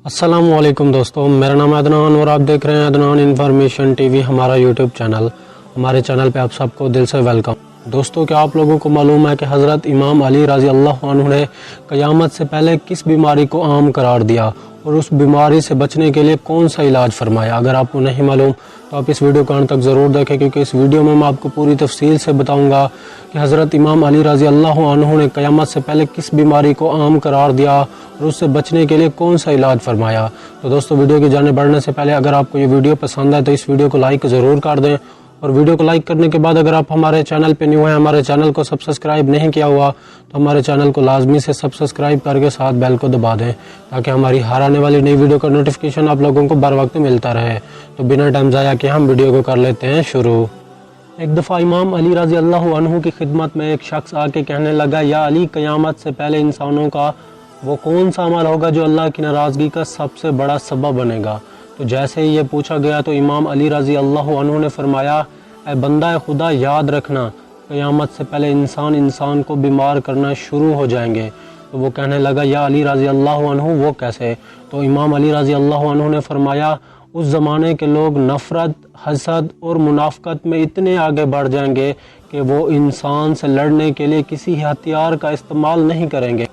अस्सलाम वालेकुम दोस्तों, मेरा नाम है अदनान और आप देख रहे हैं अदनान इन्फॉर्मेशन टीवी, हमारा यूट्यूब चैनल। हमारे चैनल पे आप सबको दिल से वेलकम। दोस्तों, क्या आप लोगों को मालूम है कि हज़रत इमाम अली रज़ी अल्लाह अन्हु ने क़यामत से पहले किस बीमारी को आम करार दिया और उस बीमारी से बचने के लिए कौन सा इलाज फरमाया? अगर आपको नहीं मालूम तो आप इस वीडियो को अंत तक ज़रूर देखें, क्योंकि इस वीडियो में मैं आपको पूरी तफसील से बताऊंगा कि हज़रत इमाम अली रज़ी अल्लाह अन्हु ने क़यामत से पहले किस बीमारी को आम करार दिया और उससे बचने के लिए कौन सा इलाज फरमाया। तो दोस्तों, वीडियो की जाने बढ़ने से पहले अगर आपको ये वीडियो पसंद है तो इस वीडियो को लाइक ज़रूर कर दें, और वीडियो को लाइक करने के बाद अगर आप हमारे चैनल पे न्यू हैं, हमारे चैनल को सब्सक्राइब नहीं किया हुआ तो हमारे चैनल को लाजमी से सब्सक्राइब करके साथ बेल को दबा दें, ताकि हमारी हर आने वाली नई वीडियो का नोटिफिकेशन आप लोगों को बर वक्त मिलता रहे। तो बिना टाइम ज़ाया किए हम वीडियो को कर लेते हैं शुरू। एक दफ़ा इमाम अली रज़ी अल्लाह अन्हु की खिदमत में एक शख्स आके कहने लगा, या अली, क़यामत से पहले इंसानों का वो कौन सा अमल होगा जो अल्लाह की नाराज़गी का सबसे बड़ा सबब बनेगा? तो जैसे ही ये पूछा गया तो इमाम अली रज़ी अल्लाह अन्हु ने फरमाया, ऐ बंदा खुदा, याद रखना, क़यामत से पहले इंसान को बीमार करना शुरू हो जाएंगे। तो वो कहने लगा, या अली रज़ी अल्लाह अन्हु, वो कैसे? तो इमाम अली रज़ी अल्लाह अन्हु ने फरमाया, उस ज़माने के लोग नफ़रत, हसद और मुनाफ़क़त में इतने आगे बढ़ जाएंगे कि वो इंसान से लड़ने के लिए किसी हथियार का इस्तेमाल नहीं करेंगे,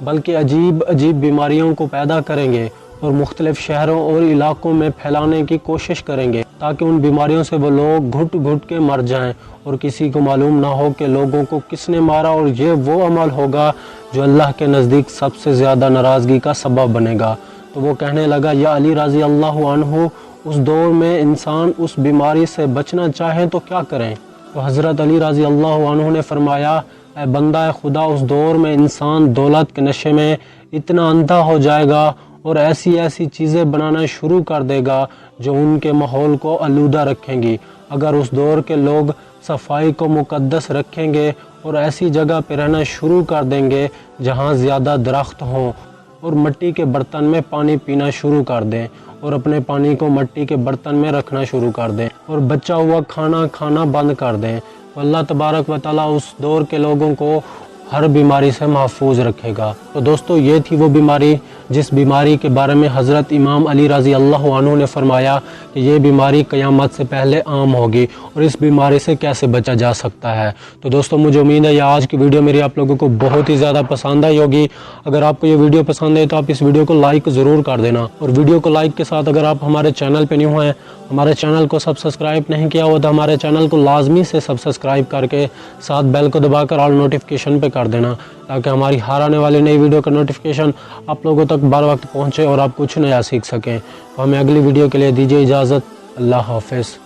बल्कि अजीब अजीब बीमारियों को पैदा करेंगे और मुख्तलिफ़ शहरों और इलाकों में फैलाने की कोशिश करेंगे, ताकि उन बीमारियों से वो लोग घुट घुट के मर जाएं और किसी को मालूम ना हो कि लोगों को किसने मारा। और ये वो अमल होगा जो अल्लाह के नज़दीक सबसे ज़्यादा नाराज़गी का सबब बनेगा। तो वो कहने लगा, या अली रज़ी अल्लाह अन्हु, उस दौर में इंसान उस बीमारी से बचना चाहें तो क्या करें? तो हज़रत अली रज़ी अल्लाह अन्हु ने फरमाया, ऐ बंदा खुदा, उस दौर में इंसान दौलत के नशे में इतना अंधा हो जाएगा और ऐसी ऐसी चीज़ें बनाना शुरू कर देगा जो उनके माहौल को आलूदा रखेंगी। अगर उस दौर के लोग सफाई को मुकद्दस रखेंगे और ऐसी जगह पर रहना शुरू कर देंगे जहाँ ज़्यादा दरख्त हों, और मिट्टी के बर्तन में पानी पीना शुरू कर दें और अपने पानी को मिट्टी के बर्तन में रखना शुरू कर दें और बचा हुआ खाना खाना बंद कर दें, तो अल्लाह तबारक व तआला उस दौर के लोगों को हर बीमारी से महफूज रखेगा। तो दोस्तों, ये थी वो बीमारी जिस बीमारी के बारे में हज़रत इमाम अली रज़ी अल्लाह अन्हु ने फरमाया कि ये बीमारी क़यामत से पहले आम होगी और इस बीमारी से कैसे बचा जा सकता है। तो दोस्तों, मुझे उम्मीद है ये आज की वीडियो मेरी आप लोगों को बहुत ही ज़्यादा पसंद आई होगी। अगर आपको ये वीडियो पसंद है तो आप इस वीडियो को लाइक ज़रूर कर देना, और वीडियो को लाइक के साथ अगर आप हमारे चैनल पर न्यू हैं, हमारे चैनल को सब्सक्राइब नहीं किया हुआ तो हमारे चैनल को लाजमी से सब्सक्राइब करके साथ बेल को दबाकर ऑल नोटिफिकेशन पे कर देना, ताकि हमारी हर आने वाली नई वीडियो का नोटिफिकेशन आप लोगों तक बर वक्त पहुँचे और आप कुछ नया सीख सकें। तो हमें अगली वीडियो के लिए दीजिए इजाज़त। अल्लाह हाफ़िज़।